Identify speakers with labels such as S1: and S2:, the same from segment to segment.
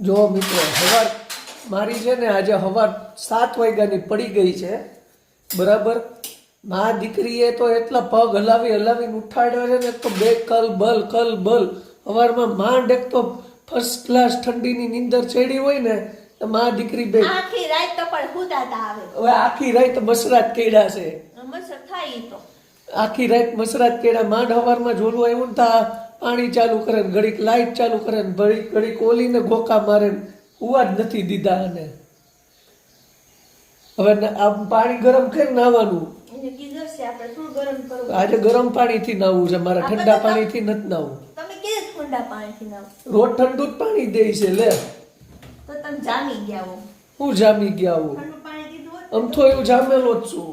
S1: જો મિત્રો સવાર મારી છે ને આજે સવાર 7 વાગ્યાની પડી ગઈ છે બરાબર. મા દીકરીએ તો એટલા પગ હલાવીને ઉઠાડ્યો છે ને તો બે કલ બલ સવારમાં માંડ એક તો ફર્સ્ટ ક્લાસ ઠંડીની નીંદર ચડી હોય ને તો મા દીકરી બે
S2: આખી રાત તો પણ હુદાતા આવે.
S1: હવે આખી રાત મસરાત કેડા છે.
S2: મસર થાય તો
S1: આખી રાત મસરાત કેડા માંડ સવારમાં જોલું આવ્યું ને તા પાણી ચાલુ કરે ને ઘડીક લાઈટ ચાલુ કરે ને ઘડીક ઓલીને ગોકા મારે ને હુવા જ નથી દીધા. અને હવે આ પાણી ગરમ કરી નાવાનું.
S2: એને કીધું છે આપણે થોડું ગરમ કરવું.
S1: આજે ગરમ પાણીથી નાવું છે મારે, ઠંડા પાણીથી નથી નાવું.
S2: તમે કેવી ઠંડા પાણીથી નાવ?
S1: રોજ ઠંડુ જ પાણી દે છે લે.
S2: તો તમે જામી ગયા હો.
S1: હું જામી ગયા હું?
S2: ઠંડુ પાણી કીધું હોત
S1: આમ તો એવું જામેલો જ છું.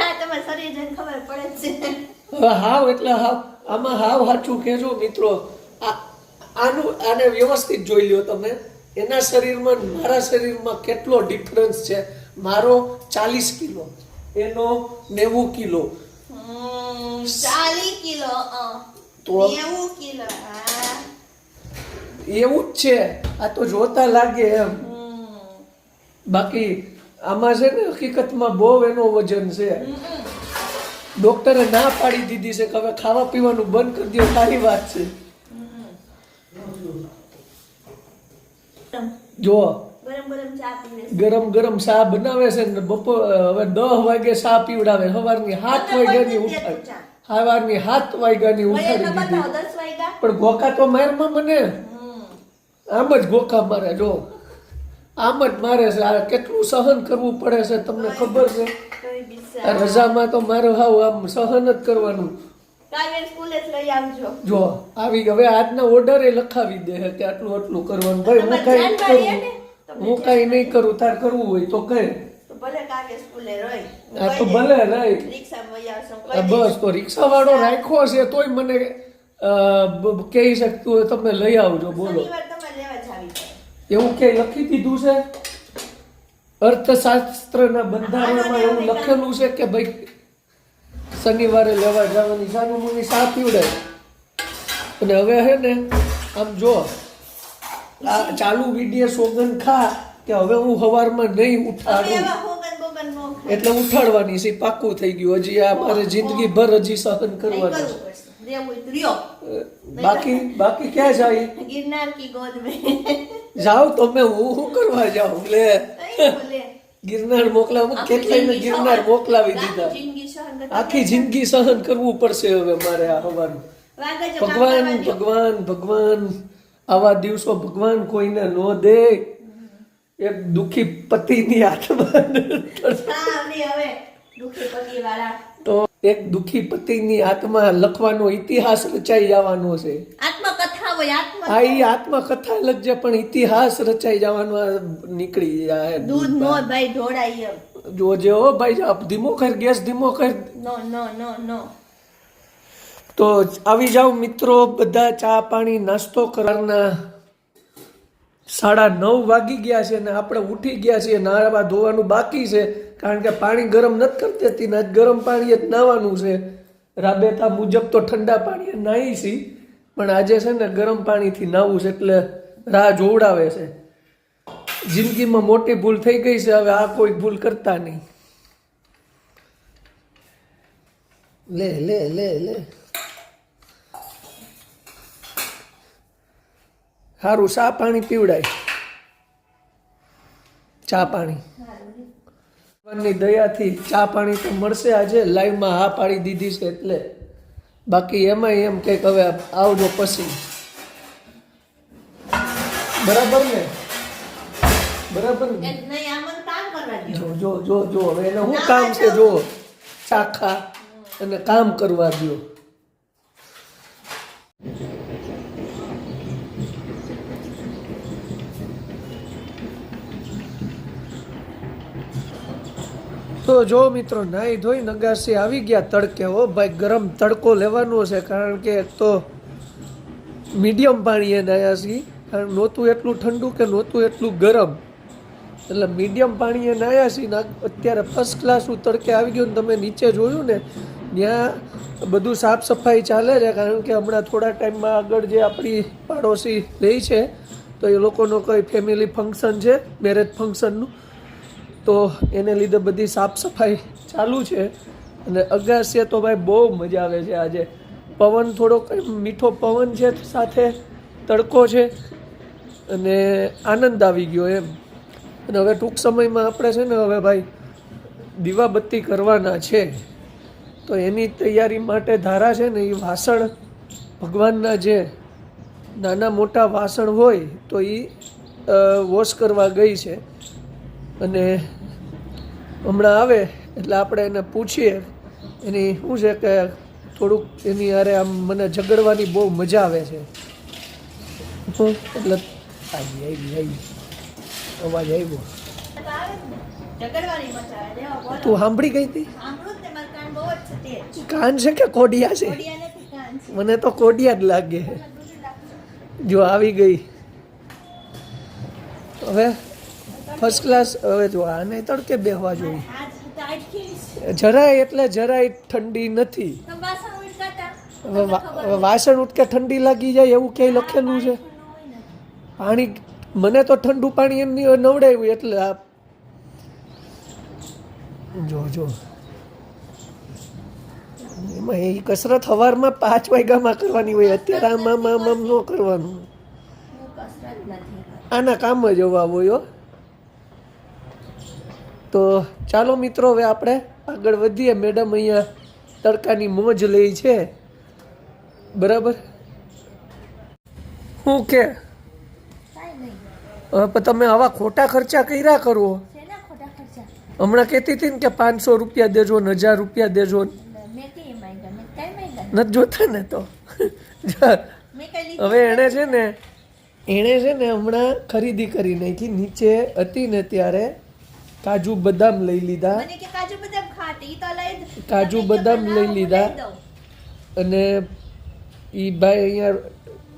S2: આ તમારા શરીરને ખબર પડે છે.
S1: હવે હાવ એટલે હાવ આમાં હાવ સાચું કહેજો મિત્રો. આને વ્યવસ્થિત જોઈ લ્યો તમે. એના શરીરમાં મારા શરીરમાં કેટલો ડિફરન્સ છે. મારો 40 કિલો, એનો 90 કિલો.
S2: 40 કિલો
S1: તો
S2: 90 કિલો.
S1: એવું જ છે. આ તો જોતા લાગે એમ, બાકી આમાં છે ને હકીકતમાં બહુ એનો વજન છે. ડોક્ટરે ના પાડી દીધી છે કે હવે ખાવા પીવાનું બંધ કરી દો. સારી વાત છે. જો ગરમ ગરમ ચા બનાવે છે ને બપોર હવે 10 વાગે ચા પીવડાવે. સવારની 7 વાગ્યાની ઉઠાડી, સવારની 7 વાગ્યાની ઉઠાડી દીધી. પણ ગોકા તો મારમાં મને આમ જ ગોકા મારે. જો આમ જ મારે છે. આ કેટલું સહન કરવું પડે છે તમને ખબર છે? આ રજામાં તો મારે હાવ આમ સહન જ કરવાનું. જો આવી હવે આજના ઓર્ડરે લખાવી દે કે આટલું કરવાનું. ભાઈ હું કઈ નહીં કરું, તાર કરવું હોય તો કહે. હા તો ભલે રહી. બસ તો રિક્ષા વાળો રાખ્યો છે તોય મને કહી શકતું હોય તમે લઈ આવજો. બોલો એવું કે લખી દીધું છે અર્થશાસ્ત્રના બંધારણમાં? એવું લખેલું છે કે ભાઈ શનિવારે લેવા જવાની? સાનું મુની સા પીવડાય. અને હવે હે ને આમ જો આ ચાલુ વિડીયો સોગન ખા કે હવે હું સવારમાં નહીં ઉઠાડું, એટલે ઉઠાડવાની છે. પાક્કું થઈ ગયું. હજી આ મારે જિંદગી ભર હજી સહન કરવાનું છે. બાકી ક્યાં જાય?
S2: गिरनार की गोद में
S1: જાઓ તમે. હું શું કરવા જાઉં? લે ગિરનાર મોકલાવું. કેટલાયને ગિરનાર મોકલાવી દીધા. આખી જિંદગી સહન કરવું પડશે હવે મારે આ હવાનું. ભગવાન આવા દિવસો ભગવાન કોઈને ન દે. એક દુખી પતિની આત્મા તો એક દુખી પતિની આત્મા લખવાનો ઇતિહાસ રચાઈ જવાનો છે. હા એ આત્મકથા લખજે પણ ઇતિહાસ રચાઈ જવાનો નીકળી જાય.
S2: दूध नो भाई ढोड़ाई
S1: જોજે હો ભાઈ. ધીમો કર, ગેસ ધીમો કર.
S2: नो
S1: તો આવી જાવ મિત્રો બધા. ચા પાણી નાસ્તો કરવાના 9:30 વાગી ગયા છે ને આપણે ઉઠી ગયા છીએ. નાહવા ધોવાનું બાકી છે કારણ કે પાણી ગરમ નથી કરતી હતી ને આજ ગરમ પાણી જ નાહવાનું છે. રાબેતા મુજબ તો ઠંડા પાણી નાહી છી પણ આજે છે ને ગરમ પાણીથી નાહવું છે એટલે રાહ જોવડાવે છે. જિંદગીમાં મોટી ભૂલ થઈ ગઈ છે. હવે આ કોઈ ભૂલ કરતા નહીં. લે લે લે લે સારું ચા પાણી પીવડાય. ચા પાણી ભગવાનની દયાથી ચા પાણી તો મળશે. આજે લાઈવમાં હા પાડી દીધી છે એટલે. બાકી એમાં એમ કે હવે આવજો પછી. બરાબર ને? બરાબર ને? જો જો જો જો હવે એને શું કામ છે? જો ચાખા અને કામ કરવા દો. તો જો મિત્રો નાહી ધોઈ નગાસી આવી ગયા તડકે. હો ભાઈ ગરમ તડકો લેવાનો છે કારણ કે એક તો મીડિયમ પાણીએ નાહ્યા છીએ. કારણ નહોતું એટલું ઠંડુ કે નહોતું એટલું ગરમ, એટલે મીડિયમ પાણીએ નાહ્યા છીએ ને અત્યારે ફર્સ્ટ ક્લાસનું તડકે આવી ગયું. ને તમે નીચે જોયું ને ત્યાં બધું સાફ સફાઈ ચાલે છે કારણ કે હમણાં થોડા ટાઈમમાં આગળ જે આપણી પાડોશી રહી છે તો એ લોકોનો કોઈ ફેમિલી ફંક્શન છે, મેરેજ ફંક્શનનું, તો એને લીધે બધી સાફ સફાઈ ચાલુ છે. અને અગાસીએ તો ભાઈ બહુ મજા આવે છે આજે. પવન થોડોક મીઠો પવન છે, સાથે તડકો છે અને આનંદ આવી ગયો એમ. અને હવે ટૂંક સમયમાં આપણે છે ને હવે ભાઈ દીવાબત્તી કરવાના છે, તો એની તૈયારી માટે ધારા છે ને એ વાસણ ભગવાનના જે નાના મોટા વાસણ હોય તો એ વોશ કરવા ગઈ છે. અને હમણાં આવે એટલે આપણે એને પૂછીએ એની શું છે કે થોડુંક એની હારે આમ મને ઝઘડવાની બહુ મજા આવે છે. એટલે આવી અવાજ આવ્યો. તું સાંભળી ગઈ હતી? કાન છે કે કોડિયા છે? મને તો કોડિયા જ લાગે. જો આવી ગઈ હવે ફર્સ્ટ ક્લાસ. હવે જો આને તડકે બેહવા જોઈએ. જરાય એટલે જરાય ઠંડી નથી. હવે વાસણ ઉટકે ઠંડી લાગી જાય એવું ક્યાંય લખેલું છે? પાણી મને તો ઠંડુ પાણી એમની નવડાવ્યું એટલે આ જો એમાં એ કસરત સવારમાં 5 વાગ્યામાં કરવાની હોય, અત્યારે આમ ન કરવાનું. આના કામ જ એવા હોય. તો ચાલો મિત્રો હવે આપણે આગળ વધીએ. મેડમ અહીંયા તડકાની મોજ લે છે, બરાબર? શું કે હવે તમે આવા ખોટા ખર્ચા કર્યા કરો? હમણાં કહેતી હતી ને કે 500 રૂપિયા દેજો ને 1000 રૂપિયા દેજો. નથી જોતા ને તો હવે એણે છે ને હમણાં ખરીદી કરી નાખી. નીચે હતી ને ત્યારે કાજુ બદામ લઈ લીધા. કાજુ બદામ લઈ લીધા અને એ ભાઈ અહીંયા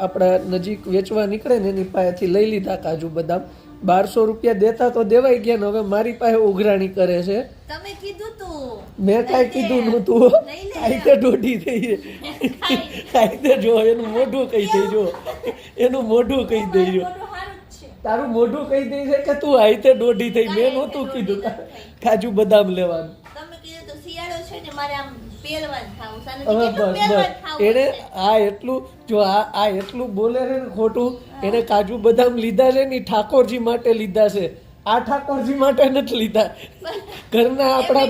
S1: આપણા નજીક વેચવા નીકળે ને એની પાસેથી લઈ લીધા કાજુ બદામ. 1200 રૂપિયા દેતા તો દેવાઈ ગયા ને હવે મારી પાસે ઉઘરાણી કરે છે.
S2: તમે કીધું તું.
S1: મેં કાંઈ કીધું નહોતું. કાંઈ દોઢી થઈ કાંઈ જો એનું મોઢું કહી દેજો, એનું મોઢું કહી દેજો. તારું મોઢું કહી દે છે કે તું આઈતે દોઢી થઈ. મેં નહોતું કીધું કાજુ બદામ લેવાનું.
S2: તમે કીધું તો શિયાળો છે ને મારે આમ પહેરવાનું ખાવું.
S1: હવે બસ એને આ એટલું જો આ એટલું બોલે છે ને ખોટું. એને કાજુ બદામ લીધા છે ને ઠાકોરજી માટે લીધા છે. આ ઠાકોરજી માટે નથી લીધા. ઘરના આપણા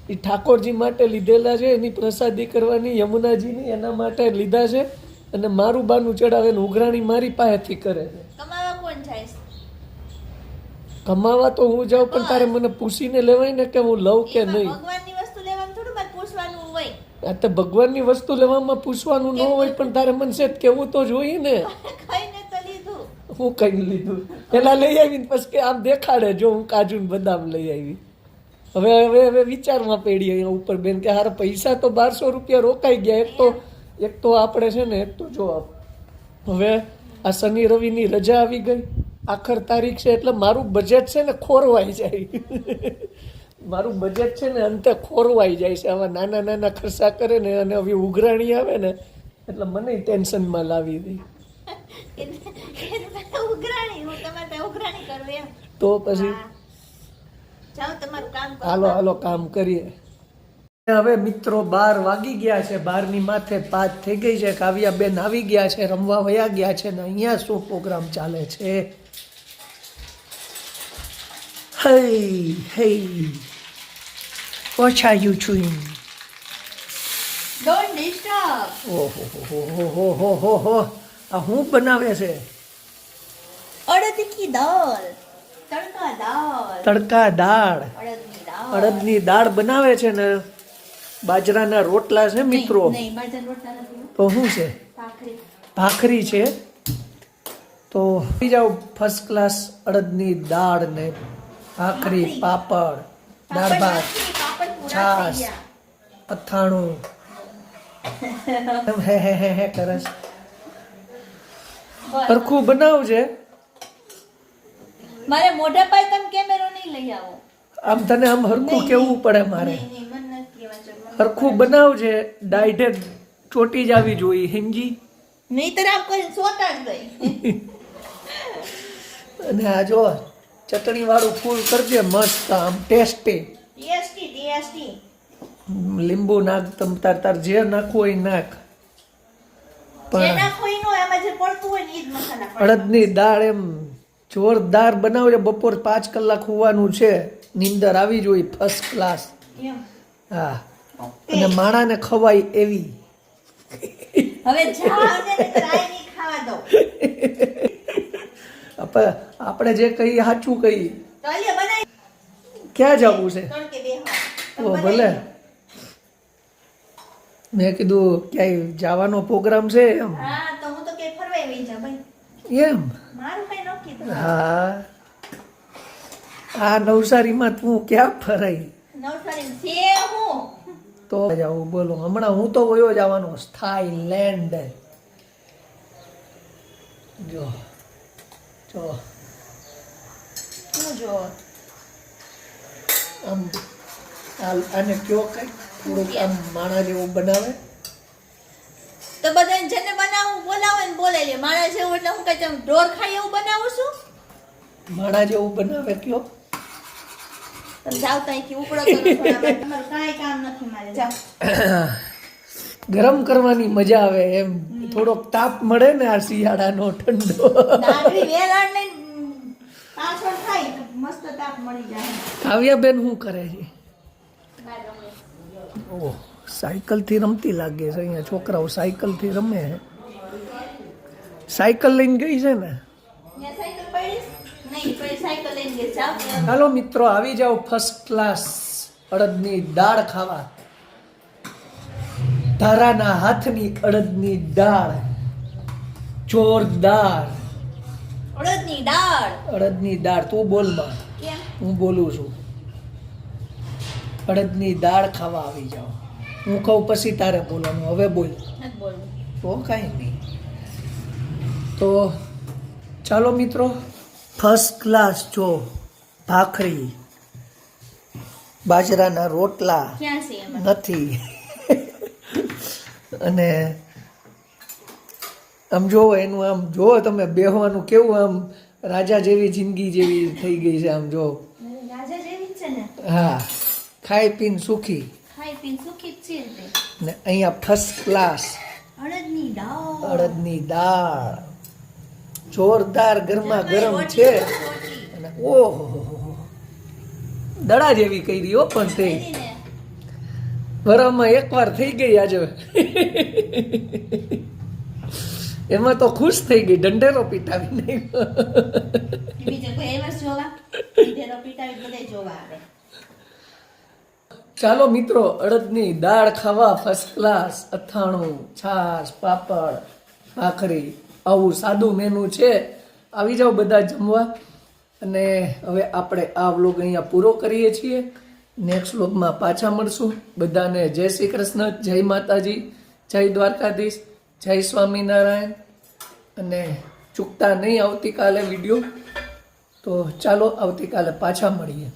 S1: એ ઠાકોરજી માટે લીધેલા છે. એની પ્રસાદી કરવાની યમુનાજીની એના માટે લીધા છે. અને મારું બાનું ચડાવે ને ઉઘરાણી મારી પાસેથી કરે છે.
S2: કમાવા કોણ જાય?
S1: કમાવા તો હું જાઉં પણ તારે મને પૂછીને લેવાય ને કે હું લઉં કે નહીં.
S2: ભગવાનની વસ્તુ લેવાનું થોડું બાદ પૂછવાનું હોય.
S1: આ તો ભગવાનની વસ્તુ લેવામાં પૂછવાનું ન હોય પણ તારે મને છે કેવું તો જોઈએ ને.
S2: ખાઈને તો લીધું.
S1: હું કઈ લીધું? પેલા લઈ આવીને પછી આમ દેખાડે જો હું કાજુ બદામ લઈ આવી. હવે વિચારમાં પડી અહીંયા ઉપર બેન કે હારે પૈસા તો 1200 રૂપિયા રોકાઈ ગયા. એક તો આપણે છે ને એક તો જો હવે આ શનિ રવિની રજા આવી ગઈ, આખર તારીખ છે એટલે મારું બજેટ છે ને ખોરવાઈ જાય. મારું બજેટ છે ને અંતે ખોરવાઈ જાય છે. આવા નાના નાના ખર્ચા કરે ને અને હવે ઉઘરાણી આવે ને એટલે મને ટેન્શનમાં લાવી દઈ. તો પછી હાલો કામ કરીએ. હવે મિત્રો 12 વાગી ગયા છે. 12ની માથે 5 થઈ ગઈ છે. કાવ્યા બેન આવી ગયા છે, રમવા વયા ગયા છે ને અહીંયા શું પ્રોગ્રામ ચાલે છે? Hey, what are you doing?
S2: Don't disturb.
S1: ઓહો આ હું બનાવે છે?
S2: અડદ કી દાળ. તડકા દાળ.
S1: અડદની દાળ બનાવે છે ને બાજરાના રોટલા છે મિત્રો. તો શું છે? ભાખરી છે. તો જાઓ ફર્સ્ટ ક્લાસ અડદની દાળ ને ભાખરી, પાપડ, દાળ ભાત, છાશ, અથાણું. હે કરસ સરખું બનાવજે.
S2: મારે મોઢા પાસે તમે કેમેરો નહીં લઈ આવો.
S1: આમ તને આમ હરખું કેવું પડે. મારે હરખું બનાવજે. ડાયઢે ચોટી જ આવી જોઈએ. હિંજી
S2: નહીતર આમ કરીને સોટા જ ગઈ.
S1: અને આ જો ચટણી વાળું ફૂલ કરી દે મસ્ત આમ ટેસ્ટી.
S2: ટેસ્ટી.
S1: લીંબુ નાખ, તમ તાર જે નાખવું હોય એ નાખ.
S2: જે નાખો ઈ નો, એમાં જે પડતું હોય ને ઈ જ મસાલા પડે.
S1: અડદની દાળ એમ જોરદાર બનાવજે. બપોર 5 કલાક હોવાનું છે, નીંદર આવી જોઈએ ફર્સ્ટ ક્લાસ.
S2: એમ.
S1: હા, અને માણાને ખવાય એવી.
S2: હવે જાવ ને તો રાઈ ની ખાવા દો.
S1: આપણે જે કહીએ સાચું કહીએ.
S2: તો આલિયા બનાવી.
S1: ક્યાં જવું છે?
S2: તડકે બેહવા.
S1: ઓ ભલે. મેં કીધું ક્યાંય જવાનો પ્રોગ્રામ છે એમ.
S2: હા, તો હું તો કે ફરવાઈ વઈ જા ભાઈ.
S1: એમ?
S2: મારું કઈ નક્કી તો.
S1: હા, આ નવસારીમાં તું ક્યાં ફરાય?
S2: નવસારી છે હું.
S1: તો જાવું બોલો. હમણાં હું તો વયો જવાનો થાઈલેન્ડ. જો જો
S2: શું જો
S1: આમ આને કયો કઈ થોડુંક આમ માણા જેવું બનાવે.
S2: તો બધાને જેને બનાવવું બોલાવે ને બોલે લે. મારા જેવું એટલે હું કઈ તમે ઢોર ખાઈ એવું બનાવું છું.
S1: માણા જેવું બનાવે કયો.
S2: તમે જાવ ત્યાંથી ઉપડો કરો થોડા. તમારું કાંઈ કામ નથી મારે. જાવ.
S1: ગરમ કરવાની મજા આવે એમ. થોડોક તાપ મળે ને આ શિયાળાનો ઠંડો.
S2: દાદરી વેલાડ ને પાછળ ખાઈ તો મસ્ત તાપ મળી જાય.
S1: કાવ્યાબેન શું કરે છે?
S2: બહાર રમે.
S1: ઓહ, સાયકલ થી રમતી લાગે છે. અહીંયા છોકરાઓ સાયકલ થી રમે છે. સાયકલ લઈને ગઈ છે ને.
S2: ત્યાં સાયકલ પડી? નહીં, પછી સાયકલ લઈને ગઈ. જાવ.
S1: હાલો મિત્રો, આવી જાઓ ફર્સ્ટ ક્લાસ અડદની દાળ ખાવા. તારાના હાથની અડદની દાળ જોરદાર.
S2: અડદની દાળ.
S1: અડદની દાળ તું બોલમાં,
S2: કેમ?
S1: હું બોલું છું. અડદની દાળ ખાવા આવી જાઓ. હું કહું પછી તારે બોલવાનું. હવે બોલ.
S2: નથી બોલવું.
S1: તો કાંઈ નહીં. તો ચાલો મિત્રો, ફર્સ્ટ ક્લાસ જો ભાખરી, બાજરાના રોટલા
S2: ક્યાં છે એમાં?
S1: નથી. અને આમ જોવો એનું, આમ જોવો તમે બેહવાનું કેવું આમ રાજા જેવી જિંદગી જેવી થઈ ગઈ છે. આમ જો
S2: રાજા જેવી જ છે ને.
S1: હા, ખાઈ પીને સુખી.
S2: ખાઈ પીને સુખી જ છે તે.
S1: ને અહીંયા ફર્સ્ટ ક્લાસ
S2: અડદની દાળ.
S1: અડદની દાળ જોરદાર ગરમા ગરમ છે. અને ઓહો, દડા જેવી કરી હો. પણ તે વરામાં એકવાર થઈ ગઈ આજે. એમાં તો ખુશ થઈ ગઈ, દંડેરો પીટાવી નહીં.
S2: બીજે કોઈ એવા જોવા ઢેરો પીટાવી બધાય જોવા આવે.
S1: ચાલો મિત્રો, અડદની દાળ ખાવા ફર્સ્ટ ક્લાસ. અથાણું, છાશ, પાપડ, ભાખરી, આવું સાદું મેનુ છે. આવી જાઓ બધા જમવા. અને હવે આપણે આ વ્લોગ અહીંયા પૂરો કરીએ છીએ. નેક્સ્ટ વ્લોગમાં પાછા મળશું. બધાને જય શ્રી કૃષ્ણ, જય માતાજી, જય દ્વારકાધીશ, જય સ્વામિનારાયણ. અને ચૂકતા નહીં આવતીકાલે વિડીયો. તો ચાલો આવતીકાલે પાછા મળીએ.